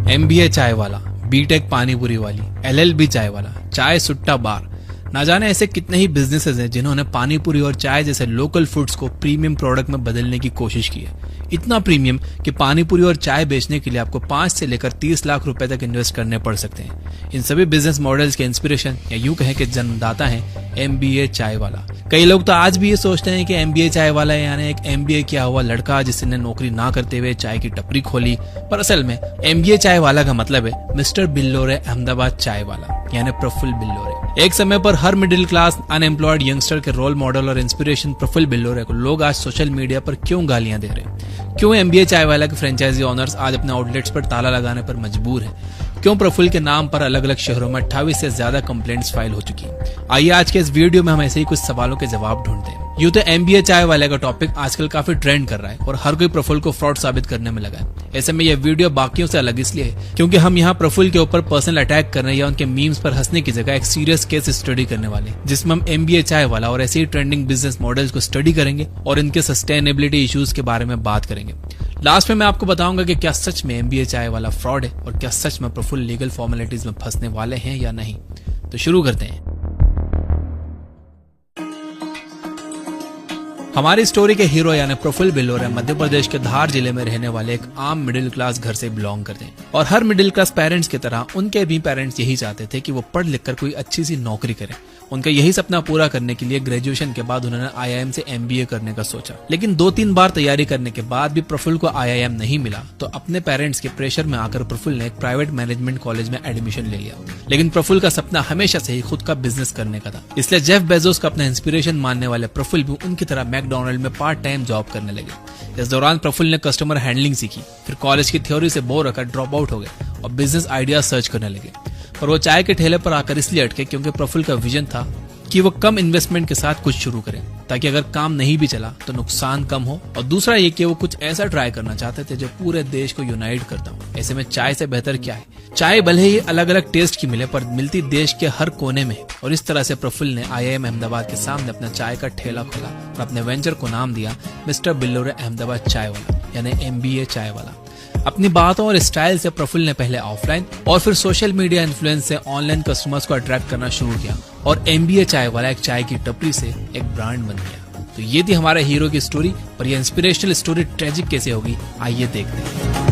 MBA चाय वाला, BTech panipuri वाली, LLB चाय वाला, चाय सुट्टा बार। ना जाने ऐसे कितने ही बिजनेसेस हैं जिन्होंने पानीपुरी और चाय जैसे लोकल फूड्स को प्रीमियम प्रोडक्ट में बदलने की कोशिश की है। इतना प्रीमियम कि पानीपुरी और चाय बेचने के लिए आपको 5 से लेकर 30 लाख रुपए तक इन्वेस्ट करने पड़ सकते हैं। इन सभी बिजनेस मॉडल्स के इंस्पिरेशन या यूं कहें कि जन्मदाता है MBA चाय वाला। कई लोग तो आज भी ये सोचते हैं कि MBA चाय वाला यानी एक MBA किया हुआ लड़का जिसने नौकरी ना करते हुए चाय की टपरी खोली, पर असल में MBA चाय वाला का मतलब है मिस्टर बिल्लोरे अहमदाबाद चाय वाला यानी प्रफुल्ल बिल्लोरे। एक समय पर हर मिडिल क्लास अनएम्प्लॉयड यंगस्टर के रोल मॉडल और इंस्पिरेशन प्रफुल्ल बिल्लोरे को लोग आज सोशल मीडिया पर क्यों गालियां दे रहे हैं? क्यों MBA चाय वाला के फ्रेंचाइजी ओनर्स आज अपने आउटलेट्स पर ताला लगाने पर मजबूर हैं? क्यों प्रफुल्ल के नाम पर अलग अलग शहरों में 28 से ज्यादा कंप्लेंट्स फाइल हो चुकी हैं? आइए आज के इस वीडियो में हम ऐसे ही कुछ सवालों के जवाब ढूंढते हैं। यूं तो MBA चाय वाले का टॉपिक आजकल काफी ट्रेंड कर रहा है और हर कोई प्रफुल्ल को फ्रॉड साबित करने में लगा है। ऐसे में यह वीडियो बाकियों से अलग इसलिए है क्योंकि हम यहाँ प्रफुल्ल के ऊपर पर्सनल अटैक करने या उनके मीम्स पर हंसने की जगह एक सीरियस केस स्टडी करने वाले, जिसमें हम MBA चाय वाला और ऐसे ही ट्रेंडिंग बिजनेस मॉडल्स को स्टडी करेंगे और इनके सस्टेनेबिलिटी इश्यूज के बारे में बात करेंगे। लास्ट में मैं आपको बताऊंगा कि क्या सच में MBA चाय वाला फ्रॉड है और क्या सच में प्रफुल्ल लीगल फॉर्मेलिटीज में फंसने वाले हैं या नहीं। तो शुरू करते हैं। हमारी स्टोरी के हीरो यानी प्रफुल्ल बिल्लोरे मध्य प्रदेश के धार जिले में रहने वाले एक आम मिडिल क्लास घर से बिलोंग करते हैं और हर मिडिल क्लास पेरेंट्स की तरह उनके भी पेरेंट्स यही चाहते थे कि वो पढ़ लिख कर कोई अच्छी सी नौकरी करें। उनका यही सपना पूरा करने के लिए ग्रेजुएशन के बाद उन्होंने IIM से MBA करने का सोचा, लेकिन 2-3 बार तैयारी करने के बाद भी प्रफुल्ल को IIM नहीं मिला तो अपने पेरेंट्स के प्रेशर में आकर प्रफुल्ल ने एक प्राइवेट मैनेजमेंट कॉलेज में एडमिशन ले लिया। लेकिन प्रफुल्ल का सपना हमेशा से ही खुद का बिजनेस करने का था, इसलिए जेफ बेजोस का अपना इंस्पिरेशन मानने वाले प्रफुल्ल भी उनकी तरह मैकडॉनल्ड में पार्ट टाइम जॉब करने लगे। इस दौरान प्रफुल्ल ने कस्टमर हैंडलिंग सीखी, फिर कॉलेज की थ्योरी से बोर होकर ड्रॉप आउट हो गए और बिजनेस आइडिया सर्च करने लगे। पर वो चाय के ठेले पर आकर इसलिए अटके क्योंकि प्रफुल्ल का विजन था कि वो कम इन्वेस्टमेंट के साथ कुछ शुरू करें ताकि अगर काम नहीं भी चला तो नुकसान कम हो, और दूसरा ये कि वो कुछ ऐसा ट्राई करना चाहते थे जो पूरे देश को यूनाइट करता हो। ऐसे में चाय से बेहतर क्या है? चाय भले ही अलग अलग टेस्ट की मिले पर मिलती देश के हर कोने में, और इस तरह से प्रफुल्ल ने IIM अहमदाबाद के सामने अपना चाय का ठेला खोला और अपने वेंचर को नाम दिया मिस्टर बिल्लोरे अहमदाबाद चाय वाला यानी MBA चाय वाला। अपनी बातों और स्टाइल से प्रफुल्ल ने पहले ऑफलाइन और फिर सोशल मीडिया इन्फ्लुएंस से ऑनलाइन कस्टमर्स को अट्रैक्ट करना शुरू किया और MBA चाय वाला एक चाय की टपरी से एक ब्रांड बन गया। तो ये थी हमारे हीरो की स्टोरी, पर यह इंस्पिरेशनल स्टोरी ट्रेजिक कैसे होगी आइए देखते हैं।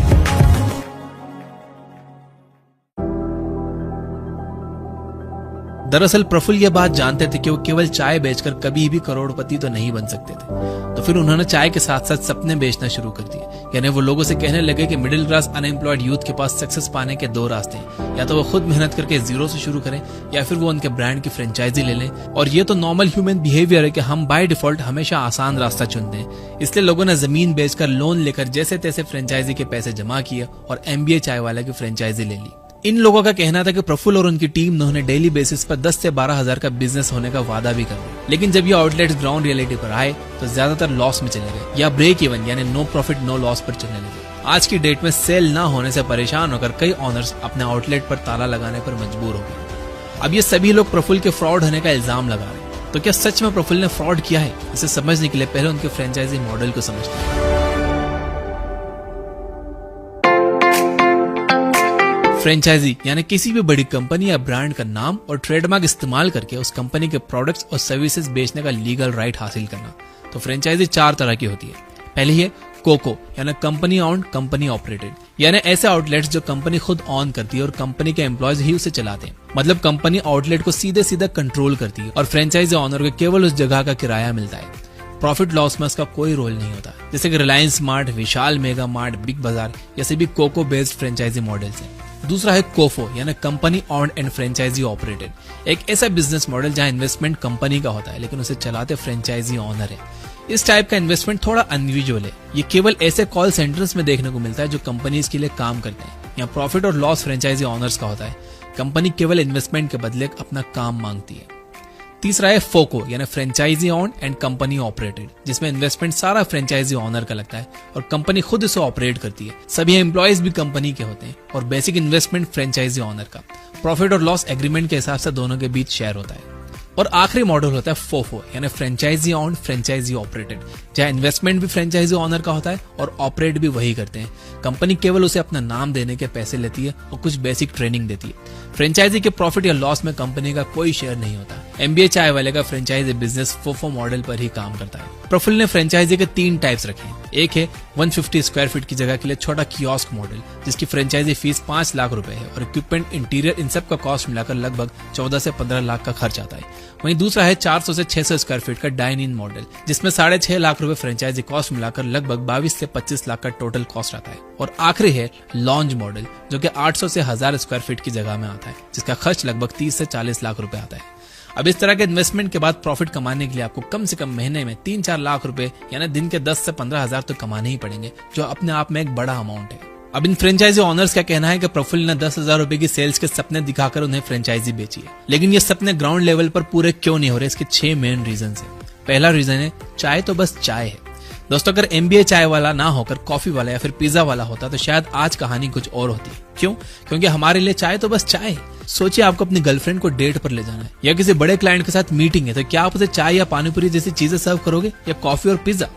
दरअसल प्रफुल्ल ये बात जानते थे कि वो केवल चाय बेचकर कभी भी करोड़पति तो नहीं बन सकते थे, तो फिर उन्होंने चाय के साथ साथ सपने बेचना शुरू कर दिए। यानी वो लोगों से कहने लगे कि मिडिल क्लास अनएम्प्लॉयड यूथ के पास सक्सेस पाने के 2 रास्ते हैं, या तो वो खुद मेहनत करके जीरो से शुरू करें या फिर वो उनके ब्रांड की फ्रेंचाइजी ले लें। और ये तो नॉर्मल ह्यूमन बिहेवियर है कि हम बाय डिफॉल्ट हमेशा आसान रास्ता चुनते हैं। इसलिए लोगों ने जमीन बेचकर लोन लेकर जैसे तैसे फ्रेंचाइजी के पैसे जमा किए और MBA चाय वाला की फ्रेंचाइजी ले ली। इन लोगों का कहना था कि प्रफुल्ल और उनकी टीम ने उन्हें डेली बेसिस पर 10 से 12 हजार का बिजनेस होने का वादा भी कर दिया, लेकिन जब ये आउटलेट्स ग्राउंड रियलिटी पर आए तो ज्यादातर लॉस में चले गए या ब्रेक इवन यानी नो प्रॉफिट नो लॉस पर चलने लगे। आज की डेट में सेल ना होने से परेशान होकर कई ऑनर्स अपने आउटलेट पर ताला लगाने पर मजबूर हो गए। अब ये सभी लोग प्रफुल्ल के फ्रॉड होने का इल्जाम लगा रहे हैं, तो क्या सच में प्रफुल्ल ने फ्रॉड किया है? इसे समझने के लिए पहले उनके फ्रेंचाइजी मॉडल को समझते हैं। फ्रेंचाइजी यानी किसी भी बड़ी कंपनी या ब्रांड का नाम और ट्रेडमार्क इस्तेमाल करके उस कंपनी के प्रोडक्ट्स और सर्विसेज बेचने का लीगल राइट हासिल करना। तो फ्रेंचाइजी 4 तरह की होती है। पहली है कोको यानी कंपनी ऑन्ड कंपनी ऑपरेटेड, यानी ऐसे आउटलेट्स जो कंपनी खुद ऑन करती है और कंपनी के एम्प्लॉयज ही उसे चलाते हैं। मतलब कंपनी आउटलेट को सीधे सीधा कंट्रोल करती है और फ्रेंचाइजी ऑनर को केवल उस जगह का किराया मिलता है। प्रॉफिट लॉस में उसका कोई रोल नहीं होता, जैसे कि रिलायंस स्मार्ट, विशाल मेगा मार्ट, बिग बाजार ये सभी कोको बेस्ड फ्रेंचाइजी मॉडल्स हैं। दूसरा है कोफो यानी company owned and franchisee operated, एक ऐसा बिजनेस मॉडल जहां इन्वेस्टमेंट कंपनी का होता है लेकिन उसे चलाते फ्रेंचाइजी ऑनर है। इस टाइप का इन्वेस्टमेंट थोड़ा अनयूजुअल है। ये केवल ऐसे कॉल सेंटर्स में देखने को मिलता है जो कंपनीज के लिए काम करते हैं। यहाँ प्रॉफिट और लॉस फ्रेंचाइजी ऑनर्स का होता है, कंपनी केवल इन्वेस्टमेंट के बदले अपना काम मांगती है। तीसरा है फोको यानी franchisee own and company operated, जिसमें इन्वेस्टमेंट सारा फ्रेंचाइजी ऑनर का लगता है और कंपनी खुद इसे ऑपरेट करती है। सभी एम्प्लॉयज भी कंपनी के होते हैं और बेसिक इन्वेस्टमेंट फ्रेंचाइजी ऑनर का। प्रॉफिट और लॉस एग्रीमेंट के हिसाब से दोनों के बीच शेयर होता है। और आखिरी मॉडल होता है फोफो, यानी फ्रेंचाइजी ऑन फ्रेंचाइजी ऑपरेटेड, जहां इन्वेस्टमेंट भी फ्रेंचाइजी ऑनर का होता है और ऑपरेट भी वही करते हैं। कंपनी केवल उसे अपना नाम देने के पैसे लेती है और कुछ बेसिक ट्रेनिंग देती है। फ्रेंचाइजी के प्रॉफिट या लॉस में कंपनी का कोई शेयर नहीं होता। MBA चाय वाले का फ्रेंचाइजी बिजनेस फोफो मॉडल पर ही काम करता है। प्रफुल्ल ने फ्रेंचाइजी के 3 टाइप्स रखे हैं। एक है 150 स्क्वायर फीट की जगह के लिए छोटा कियोस्क मॉडल, जिसकी फ्रेंचाइजी फीस 5 लाख रुपए है और इक्विपमेंट, इंटीरियर, इन सब का कॉस्ट मिलाकर लगभग 14 से 15 लाख का खर्च आता है। वहीं दूसरा है 400 से 600 स्क्वायर फीट का डाइन इन मॉडल, जिसमें 6.5 लाख रुपए फ्रेंचाइजी कॉस्ट मिलाकर लगभग 22 से 25 लाख का टोटल कॉस्ट आता है। और आखिरी है लॉन्ज मॉडल, जो कि 800 से 1000 स्क्वायर फीट की जगह में आता है, जिसका खर्च लगभग 30 से 40 लाख रुपए आता है। अब इस तरह के इन्वेस्टमेंट के बाद प्रॉफिट कमाने के लिए आपको कम से कम महीने में 3-4 लाख रुपए यानी दिन के 10 से 15 हजार तो कमाने ही पड़ेंगे, जो अपने आप में एक बड़ा अमाउंट है। अब इन फ्रेंचाइजी ऑनर्स का कहना है कि प्रफुल्ल ने 10,000 रुपए की सेल्स के सपने दिखाकर उन्हें फ्रेंचाइजी बेची है, लेकिन ये सपने ग्राउंड लेवल पर पूरे क्यों नहीं हो रहे, इसके 6 मेन रीजन है। पहला रीजन है चाय तो बस चाय है। दोस्तों, अगर MBA चाय वाला ना होकर कॉफी वाला या फिर पिज्जा वाला होता तो शायद आज कहानी कुछ और होती। क्यों? क्योंकि हमारे लिए चाय तो बस चाय है। सोचिए, आपको अपनी गर्लफ्रेंड को डेट पर ले जाना है या किसी बड़े क्लाइंट के साथ मीटिंग है, तो क्या आप उसे चाय या पानीपुरी जैसी चीजें सर्व करोगे या कॉफी और पिज्जा?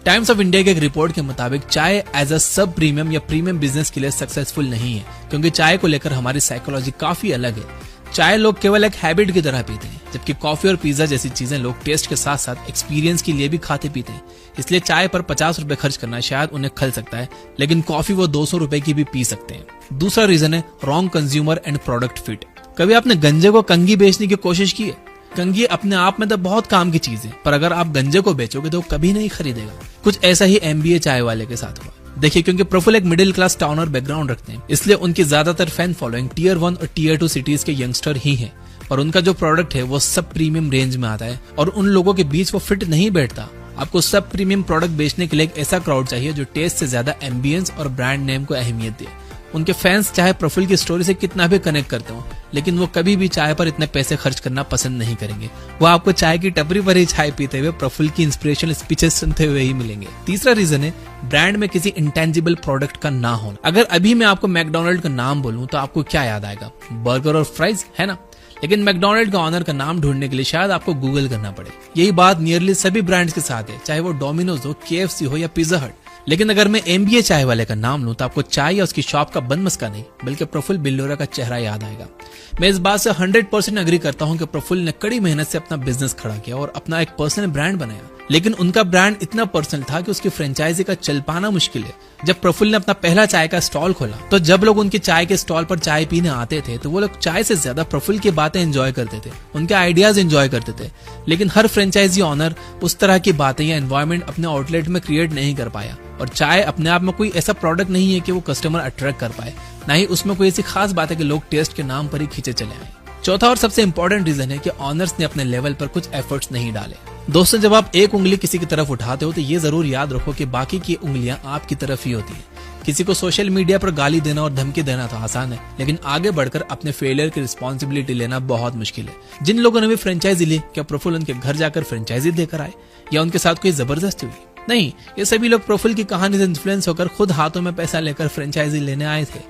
टाइम्स ऑफ इंडिया के एक रिपोर्ट के मुताबिक चाय एज अ सब प्रीमियम या प्रीमियम बिजनेस के लिए सक्सेसफुल नहीं है, क्योंकि चाय को लेकर हमारी साइकोलॉजी काफी अलग है। चाय लोग केवल एक हैबिट की तरह पीते हैं, जबकि कॉफी और पिज्जा जैसी चीजें लोग टेस्ट के साथ साथ एक्सपीरियंस के लिए भी खाते पीते हैं। इसलिए चाय पर 50 रुपए खर्च करना शायद उन्हें खल सकता है, लेकिन कॉफी वो 200 रुपए की भी पी सकते हैं। दूसरा रीजन है wrong consumer and product fit. कभी आपने गंजे को कंघी बेचने की कोशिश की है? कंघी अपने आप में तो बहुत काम की चीज है, पर अगर आप गंजे को बेचोगे तो कभी नहीं खरीदेगा। कुछ ऐसा ही MBA चाय वाले के साथ हुआ। देखिए, क्योंकि प्रफुल्ल एक मिडिल क्लास टाउनर बैकग्राउंड रखते हैं, इसलिए उनकी ज्यादातर फैन फॉलोइंग Tier 1 और Tier 2 सिटीज के यंगस्टर ही हैं, और उनका जो प्रोडक्ट है वो सब प्रीमियम रेंज में आता है और उन लोगों के बीच वो फिट नहीं बैठता। आपको सब प्रीमियम प्रोडक्ट बेचने के लिए एक ऐसा क्राउड चाहिए जो टेस्ट से ज्यादा एम्बियंस और ब्रांड नेम को अहमियत दे। उनके फैंस चाहे प्रफुल्ल की स्टोरी से कितना भी कनेक्ट करते हो, लेकिन वो कभी भी चाय पर इतने पैसे खर्च करना पसंद नहीं करेंगे। वो आपको चाय की टपरी पर ही चाय पीते हुए प्रफुल्ल की इंस्पिरेशनल स्पीचेस सुनते हुए ही मिलेंगे। तीसरा रीजन है ब्रांड में किसी इंटेंजिबल प्रोडक्ट का ना होना। अगर अभी मैं आपको मैकडोनल्ड का नाम बोलूं तो आपको क्या याद आएगा? बर्गर और फ्राइज, है ना? लेकिन मैकडोनल्ड का ऑनर का नाम ढूंढने के लिए शायद आपको गूगल करना पड़े। यही बात नियरली सभी ब्रांड्स के साथ है, चाहे वो डोमिनोज हो, KFC हो या पिज्जा हट। लेकिन अगर मैं MBA चाय वाले का नाम लूं तो आपको चाय या उसकी शॉप का बनमस्का नहीं, बल्कि प्रफुल्ल बिल्लोरा का चेहरा याद आएगा। मैं इस बात से 100% एग्री करता हूं कि प्रफुल्ल ने कड़ी मेहनत से अपना बिजनेस खड़ा किया और अपना एक पर्सनल ब्रांड बनाया, लेकिन उनका ब्रांड इतना पर्सनल था कि उसकी फ्रेंचाइजी का चल पाना मुश्किल है। जब प्रफुल्ल ने अपना पहला चाय का स्टॉल खोला तो जब लोग उनके चाय के स्टॉल पर चाय पीने आते थे तो वो लोग चाय से ज्यादा प्रफुल्ल की बातें एंजॉय करते थे, उनके आइडियाज एंजॉय करते थे। लेकिन हर फ्रेंचाइजी ऑनर उस तरह की बातें या एनवायरनमेंट अपने आउटलेट में क्रिएट नहीं कर पाया, और चाय अपने आप में कोई ऐसा प्रोडक्ट नहीं है कि वो कस्टमर अट्रैक्ट कर पाए, ना ही उसमें कोई ऐसी खास बात है कि लोग टेस्ट के नाम पर ही खींचे चले आए। चौथा और सबसे इंपॉर्टेंट रीजन है कि ऑनर्स ने अपने लेवल पर कुछ एफर्ट्स नहीं डाले। दोस्तों, जब आप एक उंगली किसी की तरफ उठाते हो तो ये जरूर याद रखो कि बाकी की उंगलियां आपकी तरफ ही होती है। किसी को सोशल मीडिया पर गाली देना और धमकी देना तो आसान है, लेकिन आगे बढ़कर अपने फेलियर की रिस्पॉन्सिबिलिटी लेना बहुत मुश्किल है। जिन लोगों ने भी फ्रेंचाइजी ली, क्या प्रफुल्ल उनके घर जाकर फ्रेंचाइजी देकर आए या उनके साथ कोई जबरदस्ती हुई? नहीं, ये सभी लोग प्रफुल्ल की कहानी से इन्फ्लुएंस होकर खुद हाथों में पैसा लेकर फ्रेंचाइजी लेने आए थे।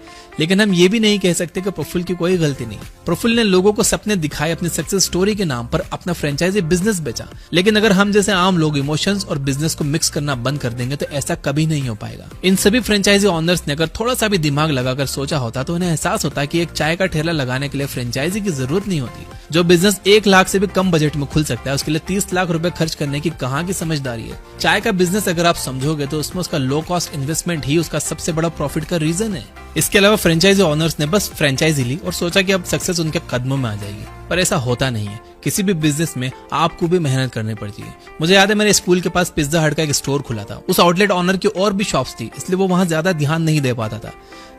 लेकिन हम ये भी नहीं कह सकते कि प्रफुल्ल की कोई गलती नहीं। प्रफुल्ल ने लोगों को सपने दिखाए, अपनी सक्सेस स्टोरी के नाम पर अपना फ्रेंचाइजी बिजनेस बेचा। लेकिन अगर हम जैसे आम लोग इमोशंस और बिजनेस को मिक्स करना बंद कर देंगे तो ऐसा कभी नहीं हो पाएगा। इन सभी फ्रेंचाइजी ऑनर्स ने अगर थोड़ा सा भी दिमाग लगाकर सोचा होता तो उन्हें एहसास होता कि एक चाय का ठेला लगाने के लिए फ्रेंचाइजी की जरूरत नहीं होती। जो बिजनेस 1 लाख से भी कम बजट में खुल सकता है, उसके लिए 30 लाख रुपए खर्च करने की कहाँ की समझदारी है? चाय का बिजनेस अगर आप समझोगे तो उसमें उसका लो कॉस्ट इन्वेस्टमेंट ही उसका सबसे बड़ा प्रॉफिट का रीजन है। इसके अलावा फ्रेंचाइजी ऑनर्स ने बस फ्रेंचाइजी ली और सोचा कि अब सक्सेस उनके कदमों में आ जाएगी, पर ऐसा होता नहीं है। किसी भी बिजनेस में आपको भी मेहनत करनी पड़ती है। मुझे याद है, मेरे स्कूल के पास पिज्जा हट का एक स्टोर खुला था। उस आउटलेट ऑनर की और भी शॉप्स थी, इसलिए वो वहां ज्यादा ध्यान नहीं दे पाता था।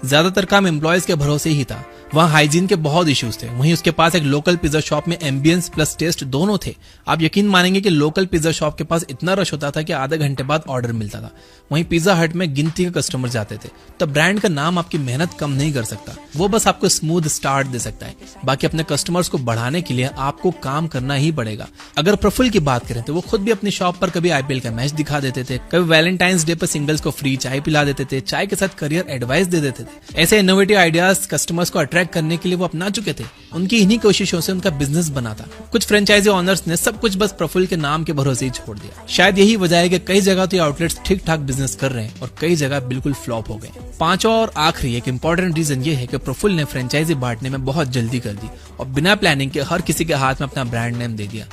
ज्यादातर काम एम्प्लॉयज के भरोसे ही था। वहाँ हाइजीन के बहुत इश्यूज थे। वहीं उसके पास एक लोकल पिज्जा शॉप में एम्बियंस प्लस टेस्ट दोनों थे। आप यकीन मानेंगे कि लोकल पिज्जा शॉप के पास इतना रश होता था कि आधे घंटे बाद ऑर्डर मिलता था। वहीं पिज्जा हट में गिनती के कस्टमर जाते थे। तब ब्रांड का नाम आपकी मेहनत कम नहीं कर सकता, वो बस आपको स्मूथ स्टार्ट दे सकता है। बाकी अपने कस्टमर्स को बढ़ाने के लिए आपको काम काम करना ही पड़ेगा। अगर प्रफुल्ल की बात करें तो वो खुद भी अपनी शॉप पर कभी आईपीएल का मैच दिखा देते थे, कभी वैलेंटाइंस डे पर सिंगल्स को फ्री चाय पिला देते थे, चाय के साथ करियर एडवाइस दे देते थे। ऐसे इनोवेटिव आइडियाज कस्टमर्स को अट्रैक्ट करने के लिए वो अपना चुके थे। उनकी इन्हीं कोशिशों से उनका बिजनेस बना था। कुछ फ्रेंचाइजी ओनर्स ने सब कुछ बस प्रफुल्ल के नाम के भरोसे ही छोड़ दिया। शायद यही वजह है कि कई जगह तो ये आउटलेट्स ठीक ठाक बिजनेस कर रहे हैं और कई जगह बिल्कुल फ्लॉप हो गए। पांचवा और आखिरी एक इंपॉर्टेंट रीजन ये है कि प्रफुल्ल ने फ्रेंचाइजी बांटने में बहुत जल्दी कर दी और बिना प्लानिंग के हर किसी के हाथ में अपना ब्रांड नेम दे दिया।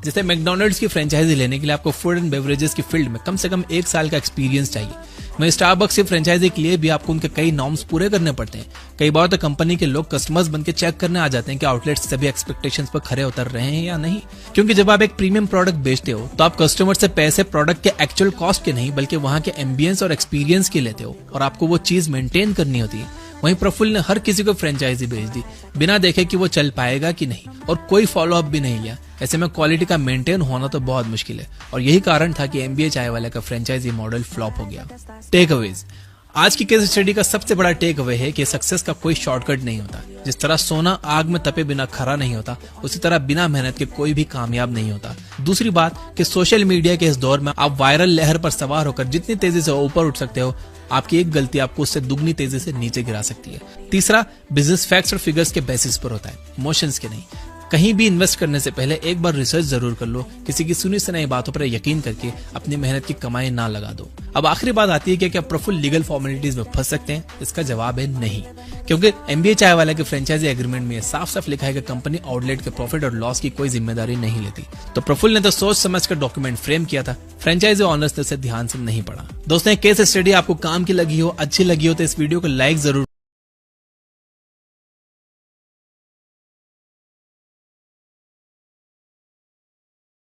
जैसे मैकडॉनल्ड्स की फ्रेंचाइजी लेने के लिए आपको फूड एंड बेवरेजेस की फील्ड में कम से कम 1 साल का एक्सपीरियंस चाहिए। वहीं स्टारबक्स की फ्रेंचाइजी के लिए भी आपको उनके कई नॉर्म्स पूरे करने पड़ते हैं। कई बार तो कंपनी के लोग कस्टमर्स बनके चेक करने आ जाते हैं कि आउटलेट्स सभी एक्सपेक्टेशंस पर खरे उतर रहे हैं या नहीं। क्योंकि जब आप एक प्रीमियम प्रोडक्ट बेचते हो तो आप कस्टमर से पैसे प्रोडक्ट के एक्चुअल कॉस्ट के नहीं बल्कि वहां के एम्बियंस और एक्सपीरियंस के लेते हो और आपको वो चीज मेंटेन करनी होती है। वहीं प्रफुल्ल ने हर किसी को फ्रेंचाइजी भेज दी बिना देखे कि वो चल पाएगा कि नहीं और कोई फॉलो अप भी नहीं लिया। ऐसे में क्वालिटी का मेंटेन होना तो बहुत मुश्किल है और यही कारण था कि एमबीए चाय वाले का फ्रेंचाइजी मॉडल फ्लॉप हो गया। टेक अवेज। आज की केस स्टडी का सबसे बड़ा टेक अवे है कि सक्सेस का कोई शॉर्टकट नहीं होता। जिस तरह सोना आग में तपे बिना खरा नहीं होता, उसी तरह बिना मेहनत के कोई भी कामयाब नहीं होता। दूसरी बात कि सोशल मीडिया के इस दौर में आप वायरल लहर पर सवार होकर जितनी तेजी से ऊपर उठ सकते हो, आपकी एक गलती आपको उससे दुगनी तेजी से नीचे गिरा सकती है। तीसरा, बिजनेस फैक्ट्स और फिगर्स के बेसिस पर होता है, इमोशंस के नहीं। कहीं भी इन्वेस्ट करने से पहले एक बार रिसर्च जरूर कर लो। किसी की सुनी सुनाई बातों पर यकीन करके अपनी मेहनत की कमाई ना लगा दो। अब आखिरी बात आती है कि क्या प्रफुल्ल लीगल फॉर्मेलिटीज में फंस सकते हैं? इसका जवाब है नहीं, क्योंकि एमबीए चाय वाले के फ्रेंचाइजी एग्रीमेंट में साफ साफ लिखा है कि कंपनी आउटलेट के प्रॉफिट और लॉस की कोई जिम्मेदारी नहीं लेती। तो प्रफुल्ल ने तो सोच समझ कर डॉक्यूमेंट फ्रेम किया था, फ्रेंचाइजी ऑनर्स ने उसे ध्यान से नहीं पढ़ा। दोस्तों, केस स्टडी आपको काम की लगी हो, अच्छी लगी हो तो इस वीडियो को लाइक जरूर